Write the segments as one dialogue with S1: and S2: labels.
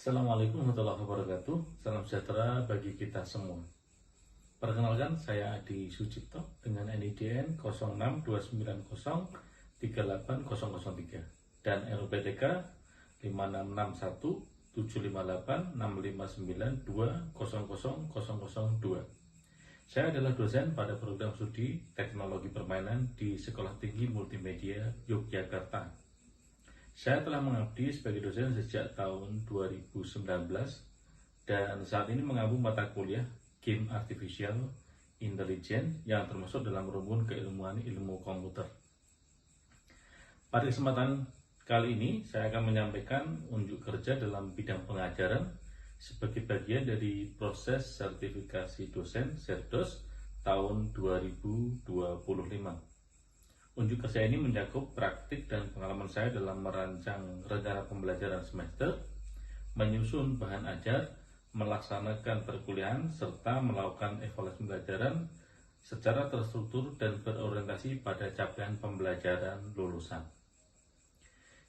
S1: Assalamualaikum warahmatullahi wabarakatuh. Salam sejahtera bagi kita semua. Perkenalkan, saya Adi Sucipto dengan NIDN 0629038003 dan LPTK 56175865920002. Saya adalah dosen pada program studi Teknologi Permainan di Sekolah Tinggi Multimedia Yogyakarta. Saya telah mengabdi sebagai dosen sejak tahun 2019 dan saat ini mengampu mata kuliah Game Artificial Intelligence yang termasuk dalam rumpun keilmuan ilmu komputer. Pada kesempatan kali ini saya akan menyampaikan unjuk kerja dalam bidang pengajaran sebagai bagian dari proses sertifikasi dosen Serdos tahun 2025. Unjuk kerja ini mencakup praktik dan pengalaman saya dalam merancang rencana pembelajaran semester, menyusun bahan ajar, melaksanakan perkuliahan, serta melakukan evaluasi pembelajaran secara terstruktur dan berorientasi pada capaian pembelajaran lulusan.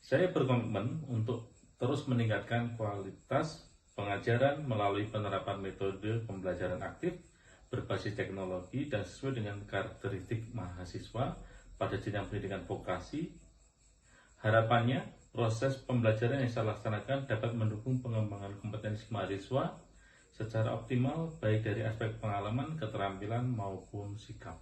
S1: Saya berkomitmen untuk terus meningkatkan kualitas pengajaran melalui penerapan metode pembelajaran aktif berbasis teknologi dan sesuai dengan karakteristik mahasiswa pada jenjang pendidikan vokasi. Harapannya, proses pembelajaran yang saya laksanakan dapat mendukung pengembangan kompetensi mahasiswa secara optimal baik dari aspek pengalaman, keterampilan, maupun sikap.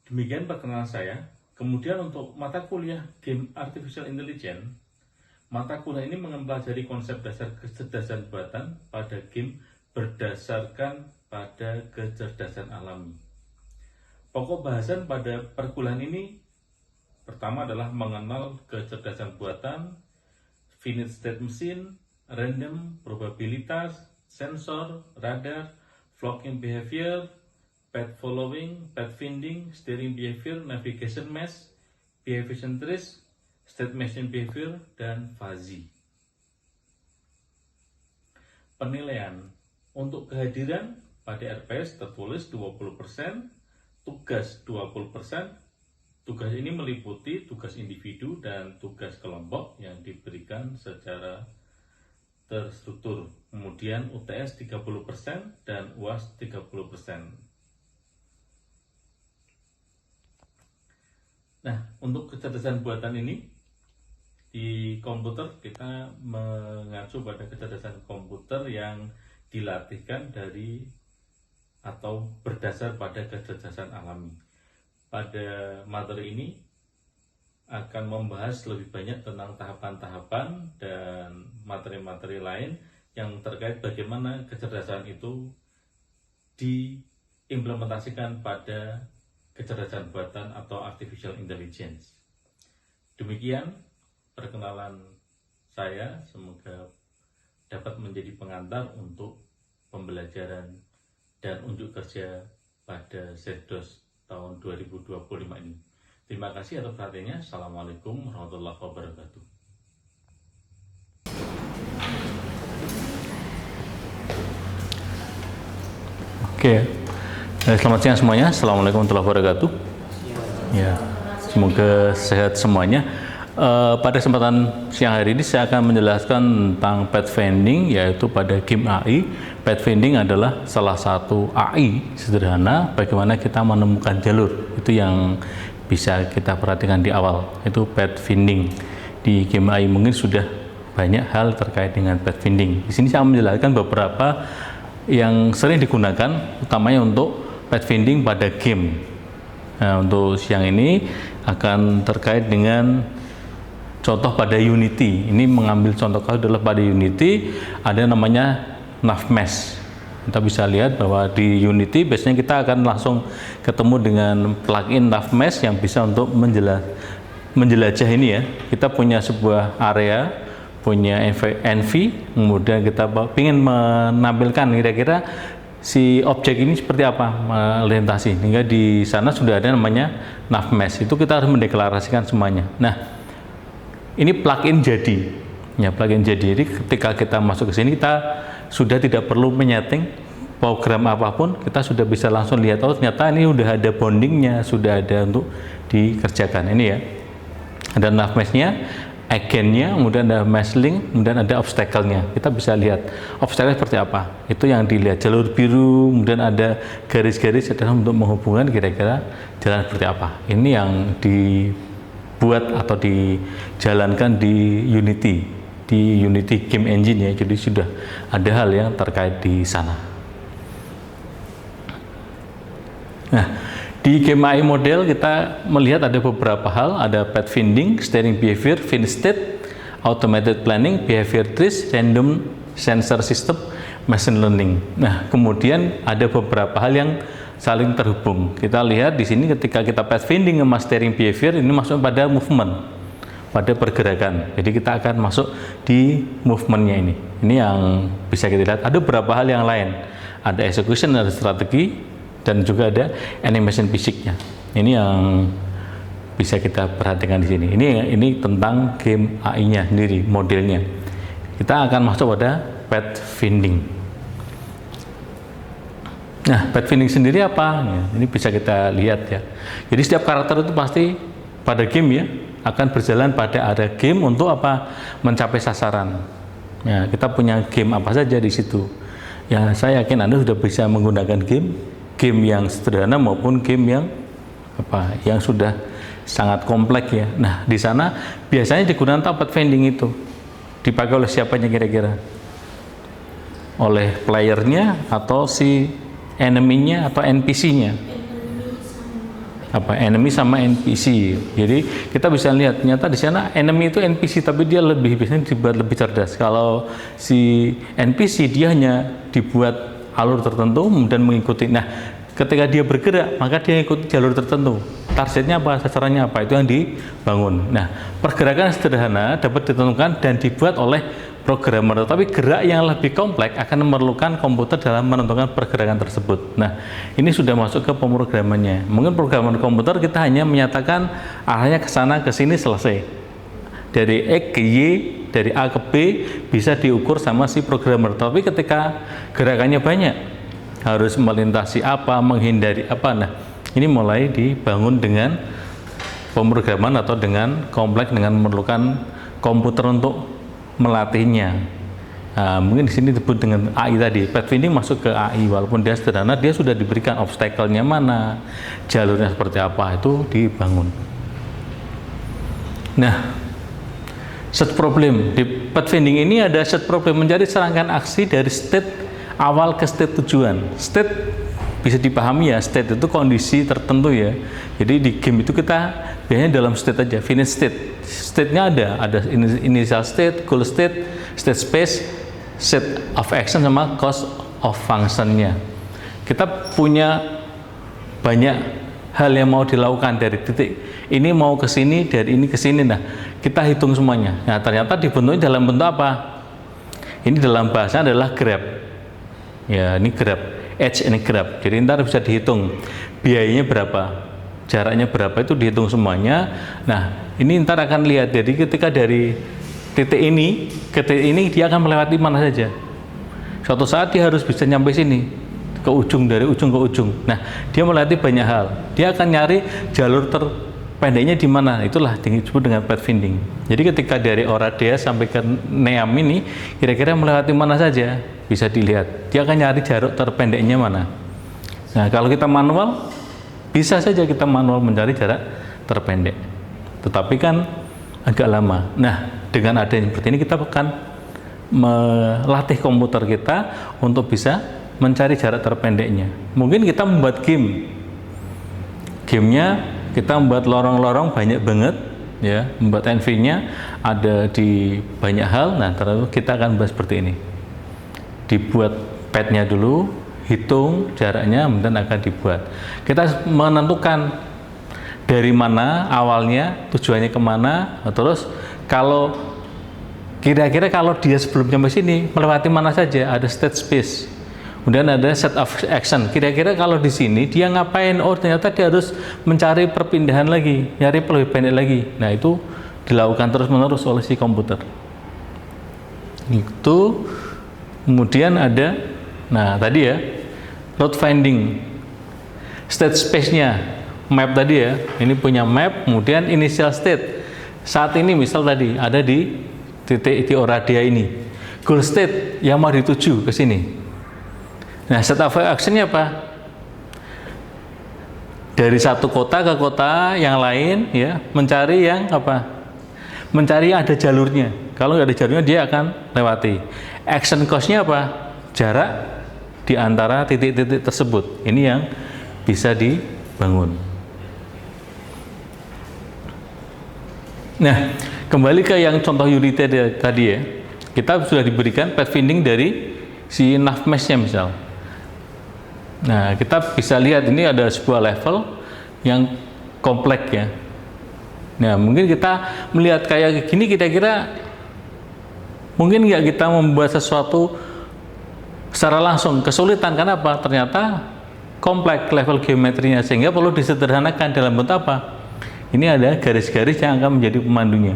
S1: Demikian perkenalan saya. Kemudian untuk mata kuliah Game Artificial Intelligence, mata kuliah ini mempelajari konsep dasar kecerdasan buatan pada game berdasarkan pada kecerdasan alami. Pokok bahasan pada perkuliahan ini pertama adalah mengenal kecerdasan buatan, finite state machine, random, probabilitas, sensor, radar, flocking behavior, path following, path finding, steering behavior, navigation mesh, behavior centrist, state machine behavior, dan fuzzy. Penilaian untuk kehadiran pada RPS tertulis 20%, tugas 20%. Tugas ini meliputi tugas individu dan tugas kelompok yang diberikan secara terstruktur. Kemudian UTS 30% dan UAS 30%. Nah, untuk kecerdasan buatan ini di komputer kita mengacu pada kecerdasan komputer yang dilatihkan dari atau berdasar pada kecerdasan alami. Pada materi ini akan membahas lebih banyak tentang tahapan-tahapan dan materi-materi lain yang terkait bagaimana kecerdasan itu diimplementasikan pada kecerdasan buatan atau artificial intelligence. Demikian perkenalan saya, semoga dapat menjadi pengantar untuk pembelajaran dan unjuk kerja pada Serdos tahun 2025 ini. Terima kasih atas perhatiannya. Assalamualaikum warahmatullahi wabarakatuh.
S2: Oke, selamat siang semuanya. Assalamualaikum warahmatullahi wabarakatuh. Ya, semoga sehat semuanya. Pada kesempatan siang hari ini saya akan menjelaskan tentang pathfinding, yaitu pada game AI. Pathfinding adalah salah satu AI sederhana bagaimana kita menemukan jalur. Itu yang bisa kita perhatikan di awal, itu pathfinding. Di game AI mungkin sudah banyak hal terkait dengan pathfinding. Di sini saya menjelaskan beberapa yang sering digunakan, utamanya untuk pathfinding pada game. Nah, untuk siang ini akan terkait dengan contoh pada Unity. Ini mengambil contoh adalah pada Unity ada namanya navmesh. Kita bisa lihat bahwa di Unity biasanya kita akan langsung ketemu dengan plugin navmesh yang bisa untuk menjelajah ini ya. Kita punya sebuah area, punya NV, kemudian kita ingin menampilkan kira-kira si objek ini seperti apa melintasi. Hingga di sana sudah ada namanya navmesh. Itu kita harus mendeklarasikan semuanya. Nah, ini plugin jadi, ya plugin jadi. Jadi ketika kita masuk ke sini kita sudah tidak perlu menyeting program apapun, kita sudah bisa langsung lihat oh ternyata ini sudah ada bondingnya, sudah ada untuk dikerjakan ini ya. Ada nav mesh-nya, agent-nya, kemudian ada mesh link, kemudian ada obstacle-nya. Kita bisa lihat obstacle seperti apa. Itu yang dilihat, jalur biru, kemudian ada garis-garis adalah untuk menghubungkan kira-kira jalan seperti apa. Ini yang dibuat atau dijalankan di Unity Game Engine ya. Jadi sudah ada hal yang terkait di sana. Nah, di game AI model kita melihat ada beberapa hal, ada path finding, steering behavior, fin state, automated planning, behavior trees, random sensor system, machine learning. Nah, kemudian ada beberapa hal yang saling terhubung. Kita lihat di sini ketika kita path finding sama steering behavior, ini masuk pada movement, pada pergerakan. Jadi kita akan masuk di movementnya ini. Ini yang bisa kita lihat. Ada beberapa hal yang lain. Ada execution, ada strategi, dan juga ada animation fisiknya. Ini yang bisa kita perhatikan di sini. Ini tentang game AI-nya sendiri, modelnya. Kita akan masuk pada path finding. Nah, path finding sendiri apa? Ya, ini bisa kita lihat ya. Jadi setiap karakter itu pasti pada game ya akan berjalan pada ada game untuk apa? Mencapai sasaran. Ya, kita punya game apa saja di situ. Ya, saya yakin Anda sudah bisa menggunakan game yang sederhana maupun game yang sudah sangat kompleks ya. Nah, di sana biasanya digunakan path finding itu dipakai oleh siapanya kira-kira? Oleh playernya atau si enemy-nya atau NPC-nya? Enemy sama NPC. Jadi kita bisa lihat ternyata di sana enemy itu NPC tapi dia biasanya dibuat lebih cerdas. Kalau si NPC dia hanya dibuat alur tertentu dan mengikuti. Nah, ketika dia bergerak maka dia ikut jalur tertentu. Targetnya apa, sasarannya apa, itu yang dibangun. Nah, pergerakan sederhana dapat ditentukan dan dibuat oleh programmer, tetapi gerak yang lebih kompleks akan memerlukan komputer dalam menentukan pergerakan tersebut. Nah, ini sudah masuk ke pemrogramannya. Mungkin programmer komputer kita hanya menyatakan arahnya ke sana ke sini selesai. Dari X ke Y, dari A ke B bisa diukur sama si programmer. Tapi ketika gerakannya banyak, harus melintasi apa, menghindari apa. Nah, ini mulai dibangun dengan pemrograman atau dengan kompleks dengan memerlukan komputer untuk melatihnya. Nah, mungkin di sini disebut dengan AI tadi. Path finding masuk ke AI, walaupun dia sederhana, dia sudah diberikan obstacle-nya mana, jalurnya seperti apa, itu dibangun. Nah, set problem di path finding ini ada set problem, mencari serangkaian aksi dari state awal ke state tujuan. State bisa dipahami ya, state itu kondisi tertentu ya. Jadi di game itu kita biasanya dalam state aja, finish state. State-nya ada initial state, goal state, state space, set of action sama cost of function-nya. Kita punya banyak hal yang mau dilakukan dari titik ini mau ke sini, dari ini ke sini. Nah, kita hitung semuanya. Nah, ternyata dibentuknya dalam bentuk apa? Ini dalam bahasa adalah grab. Ya, ini grab, edge ini grab. Jadi ntar bisa dihitung biayanya berapa, jaraknya berapa, itu dihitung semuanya. Nah, ini ntar akan lihat. Jadi ketika dari titik ini ke titik ini dia akan melewati mana saja. Suatu saat dia harus bisa nyampe sini, ke ujung, dari ujung ke ujung. Nah, dia melewati banyak hal. Dia akan nyari jalur terpendeknya di mana. Itulah disebut dengan path finding. Jadi ketika dari Oradea sampai ke Neam ini kira-kira melewati mana saja, bisa dilihat. Dia akan nyari jalur terpendeknya mana. Nah, kalau kita manual, bisa saja kita manual mencari jarak terpendek. Tetapi kan agak lama. Nah, dengan adanya seperti ini kita akan melatih komputer kita untuk bisa mencari jarak terpendeknya. Mungkin kita membuat gamenya kita membuat lorong-lorong banyak banget ya, membuat NV-nya ada di banyak hal. Nah, terus kita akan bahas seperti ini. Dibuat pad-nya dulu, hitung jaraknya, kemudian akan dibuat. Kita menentukan dari mana awalnya, tujuannya kemana, terus kalau kira-kira kalau dia sebelum sampai sini melewati mana saja, ada state space, kemudian ada set of action. Kira-kira kalau di sini dia ngapain? Oh, ternyata dia harus mencari perpindahan lagi, nyari lebih pendek lagi. Nah, itu dilakukan terus-menerus oleh si komputer. Itu kemudian ada, nah tadi ya, route finding, state space-nya, map tadi ya. Ini punya map, kemudian initial state. saat ini misal tadi ada di titik di Oradea ini, goal state yang mau dituju ke sini. Nah, set of action-nya apa? Dari satu kota ke kota yang lain, ya, mencari yang apa? Mencari yang ada jalurnya. Kalau nggak ada jalurnya, dia akan lewati. Action cost-nya apa? Jarak di antara titik-titik tersebut. Ini yang bisa dibangun. Nah, kembali ke yang contoh unity tadi ya, kita sudah diberikan path finding dari si nav mesh-nya misal. Nah, kita bisa lihat ini ada sebuah level yang kompleks ya. Nah, mungkin kita melihat kayak gini, kira-kira mungkin nggak kita membuat sesuatu secara langsung, kesulitan. Karena apa? Ternyata kompleks level geometrinya, sehingga perlu disederhanakan dalam bentuk apa? Ini ada garis-garis yang akan menjadi pemandunya.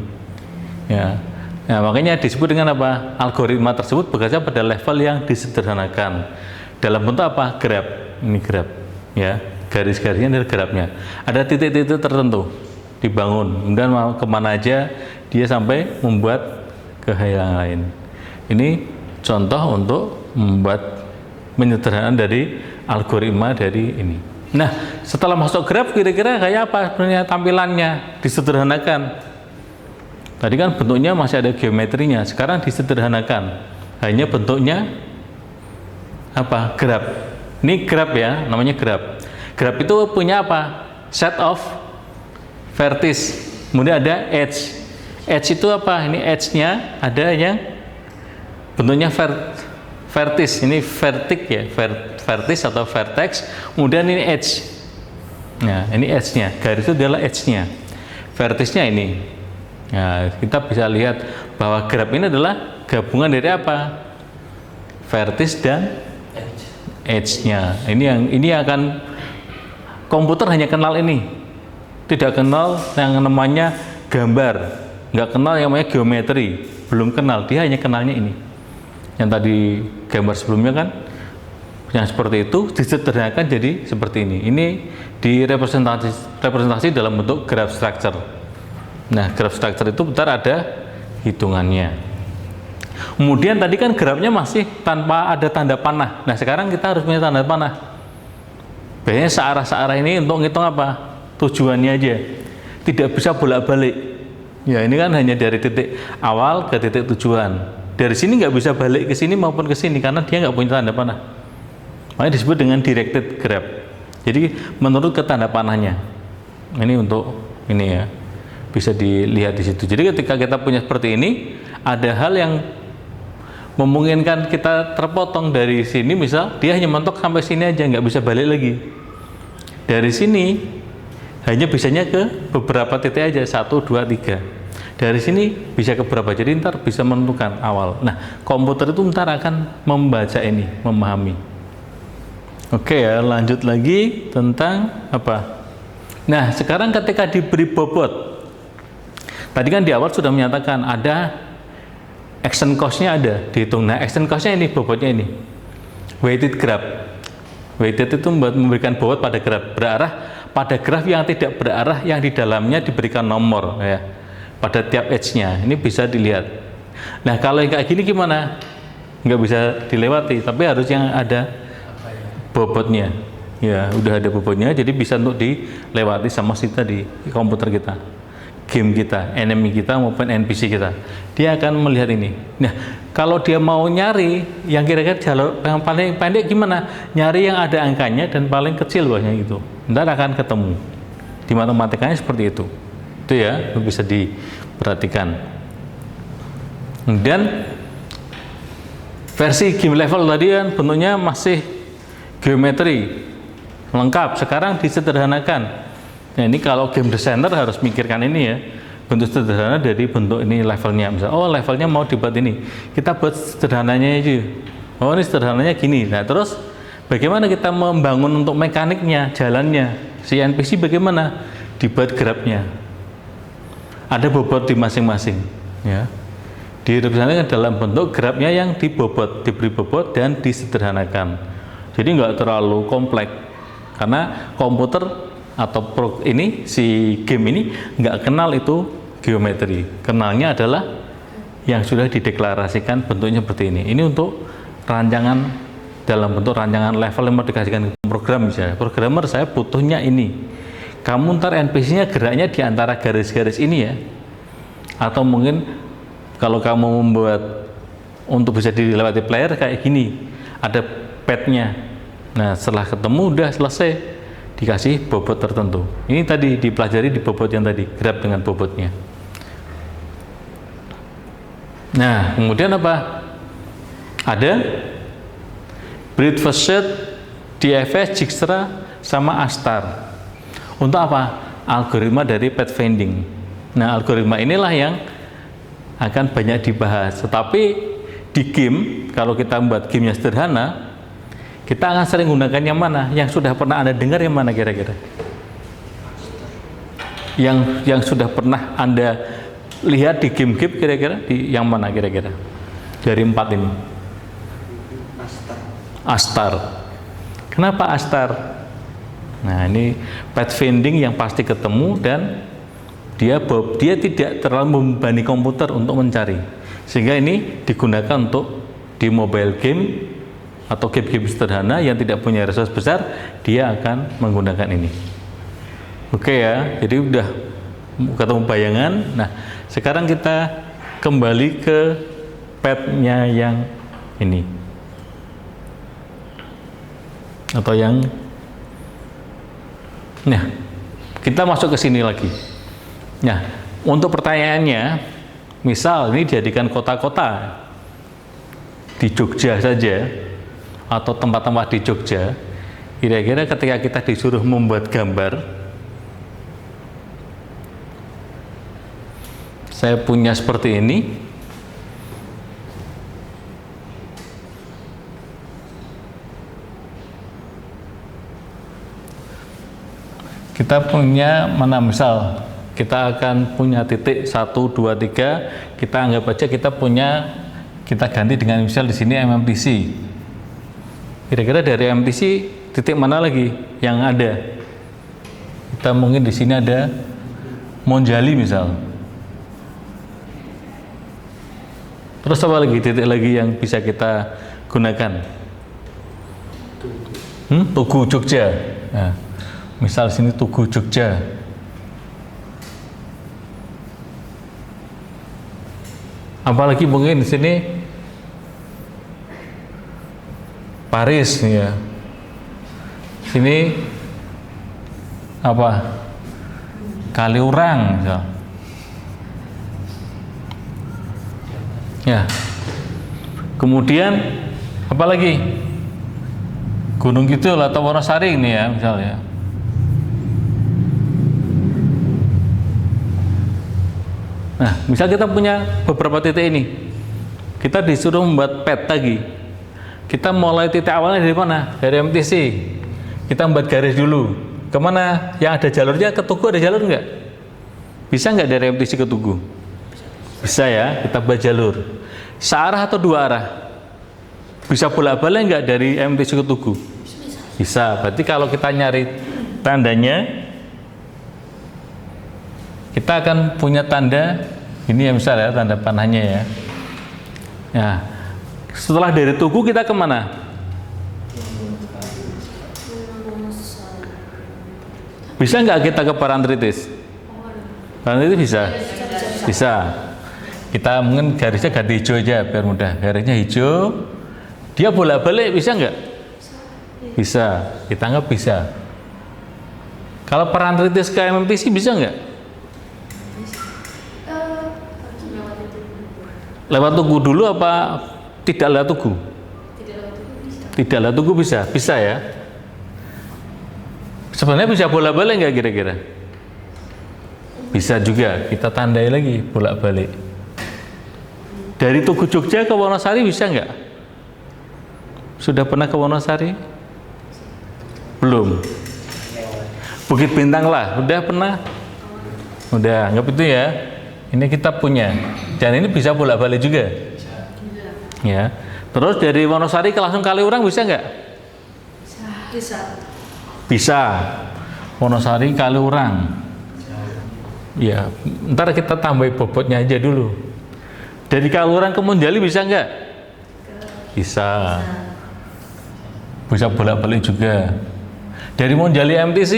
S2: Ya, nah, makanya disebut dengan apa? Algoritma tersebut bekerja pada level yang disederhanakan. Dalam bentuk apa? Graph. Ini graph. Ya, garis-garisnya adalah grafnya. Ada titik-titik tertentu dibangun. Kemudian mau kemana aja dia sampai membuat ke hal yang lain. Ini contoh untuk membuat penyederhanaan dari algoritma dari ini. Nah, setelah masuk graf, kira-kira kayak apa sebenarnya tampilannya? Disederhanakan. Tadi kan bentuknya masih ada geometrinya, sekarang disederhanakan. Hanya bentuknya apa? Graf. Ini graf ya, namanya graf. Graf itu punya apa? Set of vertices. Kemudian ada edge. Edge itu apa? Ini edge-nya ada yang bentuknya vertices. Ini vertex ya, vertex atau vertex. Kemudian ini edge. Nah, ini edge-nya. Garis itu adalah edge-nya. Vertices-nya ini. Nah, kita bisa lihat bahwa graf ini adalah gabungan dari apa? Vertices dan edge-nya. Ini akan komputer hanya kenal ini. Tidak kenal yang namanya gambar. Nggak kenal yang namanya geometri. Belum kenal. Dia hanya kenalnya ini. Yang tadi gambar sebelumnya kan yang seperti itu disederhanakan jadi seperti ini. Ini direpresentasi dalam bentuk graph structure. Nah, graph structure itu bentar ada hitungannya. Kemudian tadi kan grafnya masih tanpa ada tanda panah. Nah, sekarang kita harus punya tanda panah. Biasanya searah-searah ini untuk ngitung apa? Tujuannya aja. Tidak bisa bolak-balik. Ya, ini kan hanya dari titik awal ke titik tujuan. Dari sini nggak bisa balik ke sini maupun ke sini karena dia nggak punya tanda panah. Makanya disebut dengan directed graph. Jadi menurut ke tanda panahnya. Ini untuk ini ya, bisa dilihat di situ. Jadi ketika kita punya seperti ini, ada hal yang memungkinkan kita terpotong dari sini, misal dia hanya mentok sampai sini aja, nggak bisa balik lagi. Dari sini hanya bisanya ke beberapa titik aja, 1, 2, 3. Dari sini bisa ke berapa, jadi ntar bisa menentukan awal. Nah, komputer itu ntar akan membaca ini, memahami. Oke ya, lanjut lagi tentang apa? Nah, sekarang ketika diberi bobot, tadi kan di awal sudah menyatakan ada action cost-nya ada dihitung. Nah, action cost-nya ini bobotnya ini weighted graph. Weighted itu memberikan bobot pada graf, berarah pada graf yang tidak berarah, yang di dalamnya diberikan nomor ya pada tiap edge-nya. Ini bisa dilihat. Nah, kalau yang kayak gini gimana? Nggak bisa dilewati, tapi harus yang ada bobotnya. Ya, udah ada bobotnya, jadi bisa untuk dilewati sama si tadi komputer kita, game kita, enemy kita maupun NPC kita. Dia akan melihat ini. Nah, kalau dia mau nyari yang kira-kira jalur yang paling pendek gimana? Nyari yang ada angkanya dan paling kecil bawahnya itu. Ntar akan ketemu. Di matematikanya seperti itu. Itu ya, bisa diperhatikan. Dan versi game level tadi kan bentuknya masih geometri lengkap. Sekarang disederhanakan. Nah, ini kalau game designer harus mikirkan ini ya, bentuk sederhana dari bentuk ini levelnya. Misal, oh levelnya mau dibuat ini, kita buat sederhananya aja. Oh, ini sederhananya gini. Nah, terus bagaimana kita membangun untuk mekaniknya, jalannya, si NPC bagaimana dibuat grafnya. Ada bobot di masing-masing, ya. Direpresentasikan dalam bentuk grafnya yang dibobot, diberi bobot dan disederhanakan. Jadi nggak terlalu kompleks, karena komputer atau ini si game ini nggak kenal itu geometri. Kenalnya adalah yang sudah dideklarasikan bentuknya seperti ini. Ini untuk rancangan dalam bentuk rancangan level yang mau dikasihkan ke program misalnya. Programmer saya butuhnya ini. Kamu ntar NPC-nya geraknya di antara garis-garis ini ya. Atau mungkin kalau kamu membuat untuk bisa dilewati player kayak gini, ada pad-nya. Nah, setelah ketemu udah selesai, dikasih bobot tertentu. Ini tadi dipelajari di bobot yang tadi, grab dengan bobotnya. Nah, kemudian apa? Ada Breadfast, DFS, Dijkstra, sama Astar. Untuk apa? Algoritma dari pathfinding. Nah, algoritma inilah yang akan banyak dibahas. Tetapi di game, kalau kita membuat game yang sederhana, kita akan sering gunakan yang mana? Yang sudah pernah Anda dengar yang mana kira-kira? Yang sudah pernah Anda lihat di game-game kira-kira di yang mana kira-kira? Dari 4 ini. Astar. Kenapa Astar? Nah, ini pathfinding yang pasti ketemu dan dia tidak terlalu membebani komputer untuk mencari. Sehingga ini digunakan untuk di mobile game atau game-game sederhana yang tidak punya resource besar, dia akan menggunakan ini. Oke ya, jadi udah ketemu bayangan. Nah, sekarang kita kembali ke pad-nya yang ini. Atau yang nah, kita masuk ke sini lagi. Nah, untuk pertanyaannya, misal ini dijadikan kota-kota di Jogja saja atau tempat-tempat di Jogja, kira-kira ketika kita disuruh membuat gambar, saya punya seperti ini. Kita punya mana, misal kita akan punya titik 1, 2, 3, kita anggap aja kita punya, kita ganti dengan misal di sini MMTC. Kira-kira dari MMTC titik mana lagi yang ada? Kita mungkin di sini ada Monjali misal. Terus apa lagi titik lagi yang bisa kita gunakan? Tugu Jogja. Nah, misal sini Tugu Jogja. Apalagi mungkin di sini Paris ya. Sini apa? Kaliurang misal. Ya. Kemudian apa lagi? Gunung Kidul atau Wonosari ini ya misalnya. Nah, misal kita punya beberapa titik ini, kita disuruh membuat pad lagi. Kita mulai titik awalnya dari mana? Dari MTC. Kita membuat garis dulu. Kemana? Yang ada jalurnya ke Tugu ada jalur nggak? Bisa nggak dari MTC ke Tugu? Bisa ya, kita buat jalur. Searah atau 2 arah? Bisa bolak-balik nggak dari MTC ke Tugu? Bisa. Berarti kalau kita nyari tandanya, kita akan punya tanda ini ya, misal ya, tanda panahnya ya. Nah, setelah dari Tugu kita kemana? Bisa nggak kita ke Parantritis? Parantritis bisa? Bisa. Kita mungkin garisnya ganti hijau aja biar mudah. Garisnya hijau. Dia bolak-balik bisa nggak? Bisa. Kita anggap bisa. Kalau Parantritis ke MMTC bisa nggak? Lewat Tugu dulu apa tidak lewat Tugu? Tidak lewat Tugu bisa? Bisa ya? Sebenarnya bisa bolak-balik nggak kira-kira? Bisa juga, kita tandai lagi bolak-balik. Dari Tugu Jogja ke Wonosari bisa nggak? Sudah pernah ke Wonosari? Belum? Bukit Bintang lah, udah pernah? Udah, anggap itu ya. Ini kita punya, dan ini bisa bolak-balik juga. Ya. Terus dari Wonosari ke langsung Kaliurang bisa nggak? Bisa. Bisa. Wonosari Kaliurang. Ya, ntar kita tambahin bobotnya aja dulu. Dari Kaliurang ke Monjali bisa nggak? Bisa. Bisa bolak-balik juga. Dari Monjali MTC?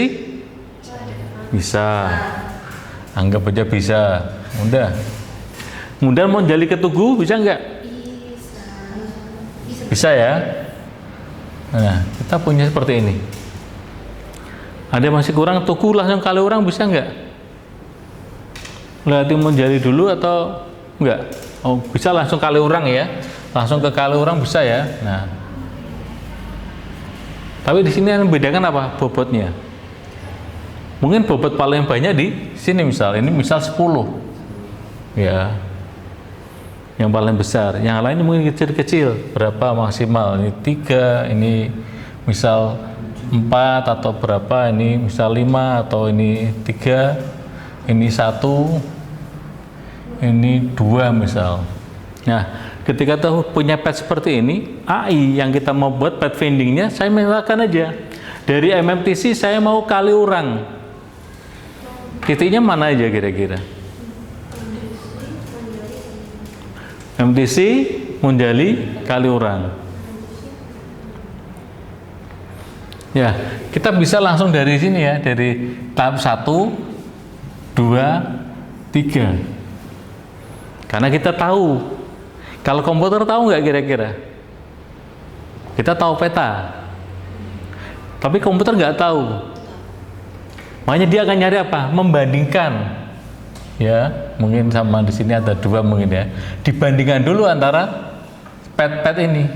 S2: Bisa. Anggap aja bisa. Udah. Kemudian Monjali ke Tugu bisa nggak? Bisa ya. Nah, kita punya seperti ini. Ada masih kurang, Tugu langsung Kaliurang bisa nggak? Lewati Monjali dulu atau enggak? Oh, bisa langsung Kaliurang ya. Langsung ke Kaliurang bisa ya. Nah. Tapi di sini yang membedakan apa? Bobotnya. Mungkin bobot paling banyak di sini misal. Ini misal 10. Ya. Yang paling besar. Yang lain mungkin kecil-kecil. Berapa maksimal? Ini 3, ini misal 4 atau berapa? Ini misal 5 atau ini 3. Ini 1, ini 2 misal. Nah, ketika tahu punya pad seperti ini, AI yang kita mau buat pad vendingnya, saya misalkan aja dari MMTC saya mau Kaliurang. Titiknya mana aja kira-kira? MTC, Monjali, Kaliurang. Ya, kita bisa langsung dari sini ya, dari tahap 1, 2, 3. Karena kita tahu. Kalau komputer tahu nggak kira-kira? Kita tahu peta. Tapi komputer nggak tahu. Makanya dia akan nyari apa? Membandingkan. Ya, mungkin sama di sini ada 2 mungkin ya. Dibandingkan dulu antara pet-pet ini.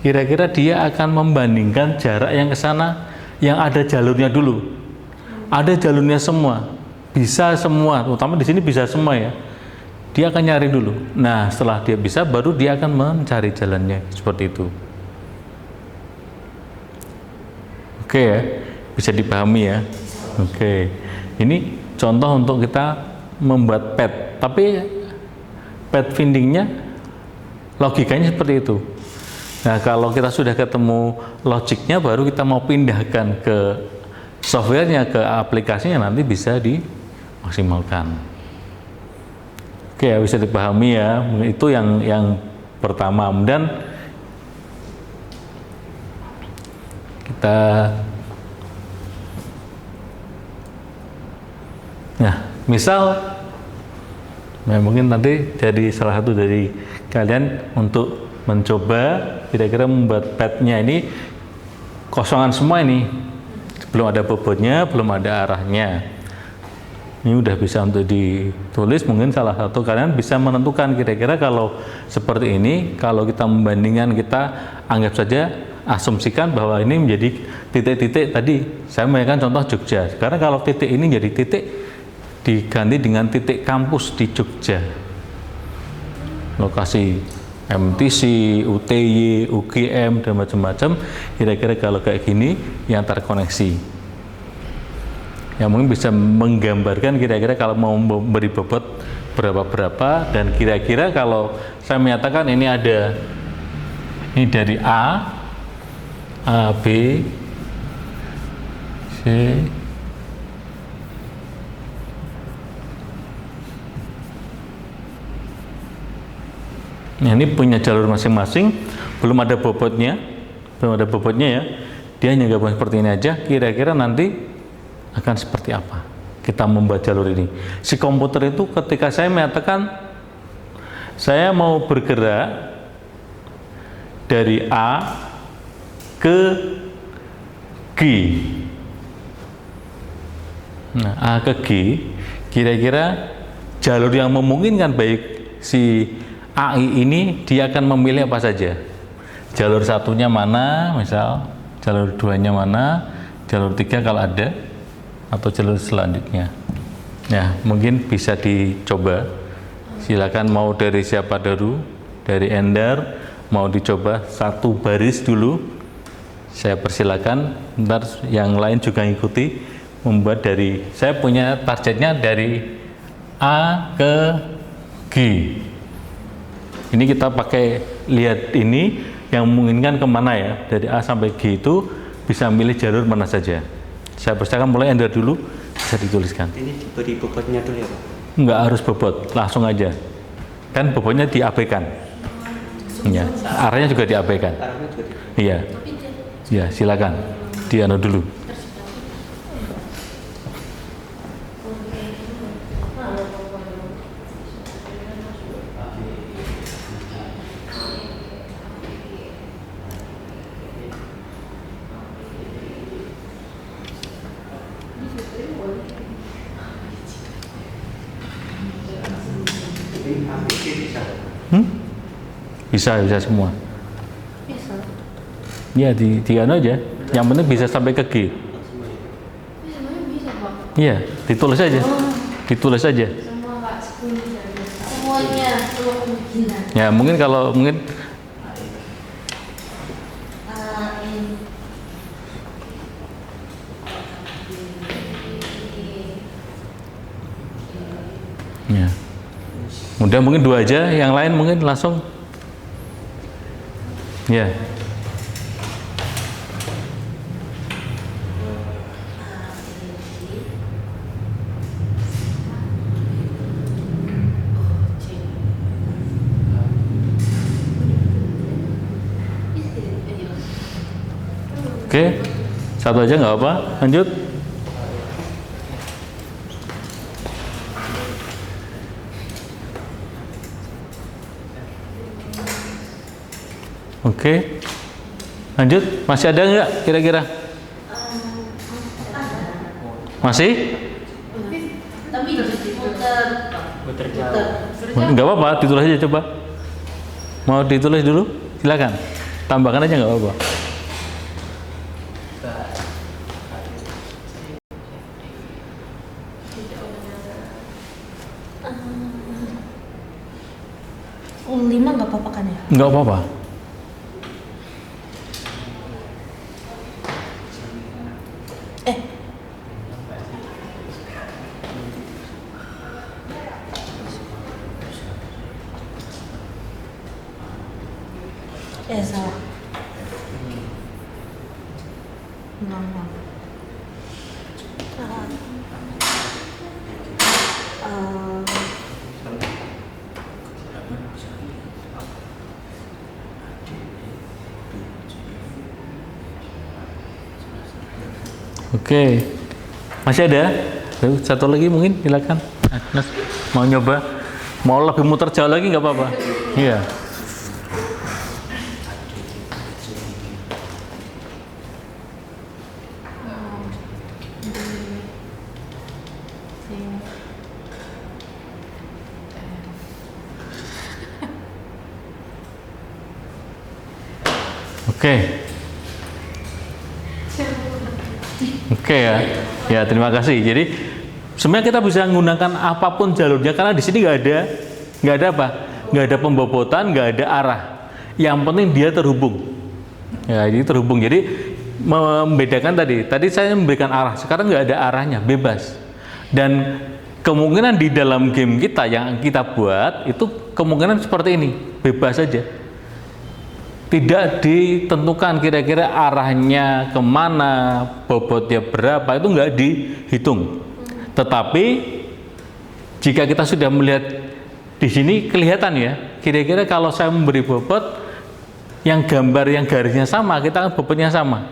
S2: Kira-kira dia akan membandingkan jarak yang ke sana yang ada jalurnya dulu. Ada jalurnya semua. Bisa semua, terutama di sini bisa semua ya. Dia akan nyari dulu. Nah, setelah dia bisa, baru dia akan mencari jalannya seperti itu. Oke ya, bisa dipahami ya. Oke, ini contoh untuk kita membuat pad. Tapi pad vendingnya logikanya seperti itu. Nah, kalau kita sudah ketemu logiknya, baru kita mau pindahkan ke softwarenya, ke aplikasinya, nanti bisa dimaksimalkan. Oke, bisa dipahami ya. Itu yang pertama. Dan kita, nah, misal, nah mungkin nanti jadi salah satu dari kalian untuk mencoba kira-kira membuat padnya ini kosongan semua ini. Belum ada bobotnya, belum ada arahnya. Ini udah bisa untuk ditulis. Mungkin salah satu kalian bisa menentukan kira-kira kalau seperti ini, kalau kita membandingkan, kita anggap saja asumsikan bahwa ini menjadi titik-titik tadi. Saya memberikan contoh Jogja. Karena kalau titik ini jadi titik, diganti dengan titik kampus di Jogja. Lokasi MTC, UTY, UGM, dan macam-macam. Kira-kira kalau kayak gini yang terkoneksi. Yang mungkin bisa menggambarkan kira-kira kalau mau memberi bobot berapa-berapa, dan kira-kira kalau saya menyatakan ini ada, ini dari A, B, C, nah, ini punya jalur masing-masing, belum ada bobotnya ya. Dia hanya gabung seperti ini aja. Kira-kira nanti akan seperti apa kita membuat jalur ini. Si komputer itu ketika saya menyatakan saya mau bergerak dari A ke G, nah A ke G, kira-kira jalur yang memungkinkan baik si AI ini dia akan memilih apa saja. Jalur satunya mana, misal jalur 2-nya mana, jalur 3 kalau ada, atau jalur selanjutnya. Nah, mungkin bisa dicoba. Silakan mau dari siapa dulu, dari Endar, mau dicoba satu baris dulu. Saya persilakan, ntar yang lain juga ikuti membuat dari, saya punya targetnya dari A ke G. Ini kita pakai lihat ini yang memungkinkan kemana ya, dari A sampai G itu bisa milih jalur mana saja. Saya persilakan mulai Ender dulu, bisa dituliskan.
S3: Ini diberi bobotnya dulu ya Pak?
S2: Nggak harus bobot, langsung aja. Kan bobotnya diabaikan. Ya, arahnya juga diabaikan.
S3: Arahnya juga
S2: Iya. Ya, silakan. Dianu dulu. Bisa semua.
S4: Bisa.
S2: Ya, di anu aja. Yang penting bisa sampai ke G.
S4: Semuanya bisa, Pak.
S2: Iya, ditulis aja. Ditulis aja.
S4: Semua Pak, semuanya, semua kemungkinan.
S2: Ya, mungkin kalau mungkin ya. Udah mungkin 2 aja, yang lain mungkin langsung. Ya. Oke, satu aja nggak apa, lanjut. Oke, lanjut. Masih ada nggak kira-kira? Masih?
S4: Tapi
S3: muter jauh.
S2: Nggak apa-apa, ditulis aja coba. Mau ditulis dulu? Silakan. Tambahkan aja nggak apa-apa.
S4: lima nggak apa-apa kan ya?
S2: Nggak apa-apa.
S4: Salah. Enggak.
S2: Oke, masih ada? Satu lagi mungkin, silakan. Agnes, mau nyoba? Mau lebih muter jauh lagi nggak apa-apa? Iya. Oke. Oke ya. Ya, terima kasih. Jadi sebenarnya kita bisa menggunakan apapun jalurnya karena di sini nggak ada apa? Nggak ada pembobotan, nggak ada arah. Yang penting dia terhubung. Ya, jadi terhubung. Jadi membedakan tadi saya memberikan arah, sekarang nggak ada arahnya, bebas. Dan kemungkinan di dalam game kita yang kita buat itu kemungkinan seperti ini, bebas saja. Tidak ditentukan kira-kira arahnya kemana, bobotnya berapa, itu nggak dihitung. Tetapi jika kita sudah melihat di sini kelihatan ya, kira-kira kalau saya memberi bobot yang gambar yang garisnya sama, kita kan bobotnya sama.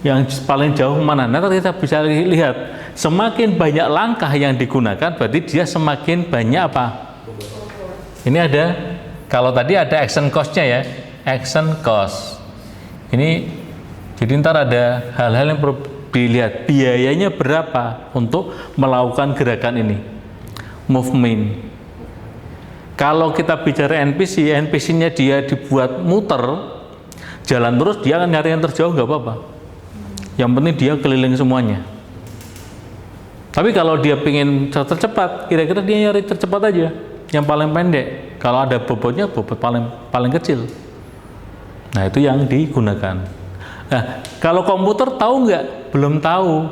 S2: Yang paling jauh mana? Nanti kita bisa lihat semakin banyak langkah yang digunakan, berarti dia semakin banyak apa? Ini ada, kalau tadi ada action cost-nya ya. Action cost ini, jadi ntar ada hal-hal yang perlu dilihat, biayanya berapa untuk melakukan gerakan ini, movement. Kalau kita bicara NPC-nya dia dibuat muter jalan terus, dia akan nyari yang terjauh nggak apa-apa, yang penting dia keliling semuanya. Tapi kalau dia pengen tercepat, kira-kira dia nyari tercepat aja, yang paling pendek. Kalau ada bobotnya, bobot paling kecil. Nah, itu yang digunakan. Nah, kalau komputer tahu nggak? Belum tahu.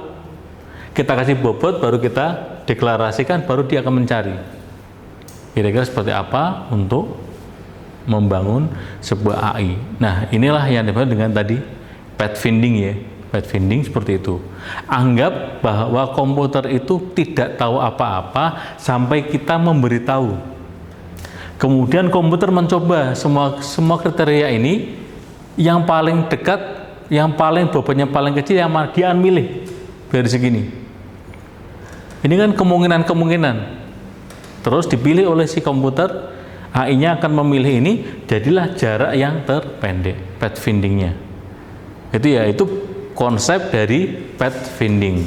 S2: Kita kasih bobot, baru kita deklarasikan, baru dia akan mencari. Kira-kira seperti apa untuk membangun sebuah AI. Nah, inilah yang disebut dengan tadi pathfinding ya. pathfinding seperti itu. Anggap bahwa komputer itu tidak tahu apa-apa sampai kita memberitahu. Kemudian komputer mencoba semua kriteria ini, yang paling dekat, yang paling bobotnya paling kecil, yang dia milih dari segini. Ini kan kemungkinan. Terus dipilih oleh si komputer, AI-nya akan memilih ini, jadilah jarak yang terpendek, pathfinding-nya. Itu konsep dari pathfinding.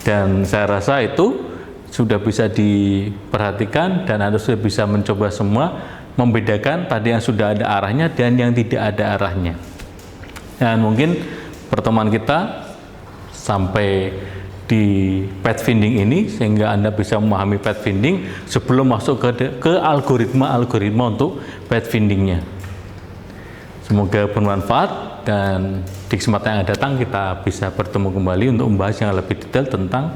S2: Dan saya rasa itu sudah bisa diperhatikan dan Anda sudah bisa mencoba semua, membedakan tadi yang sudah ada arahnya dan yang tidak ada arahnya. Dan mungkin pertemuan kita sampai di pathfinding ini sehingga Anda bisa memahami pathfinding sebelum masuk ke algoritma untuk pathfindingnya. Semoga bermanfaat dan di kesempatan yang akan datang kita bisa bertemu kembali untuk membahas yang lebih detail tentang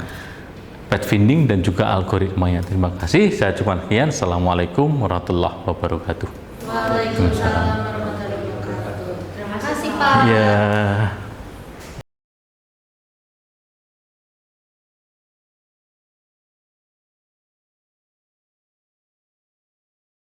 S2: pathfinding dan juga algoritmanya. Terima kasih. Saya cuma sekian. Assalamualaikum warahmatullahi wabarakatuh.
S4: Waalaikumsalam warahmatullahi wabarakatuh. Terima kasih Pak.
S2: Ya.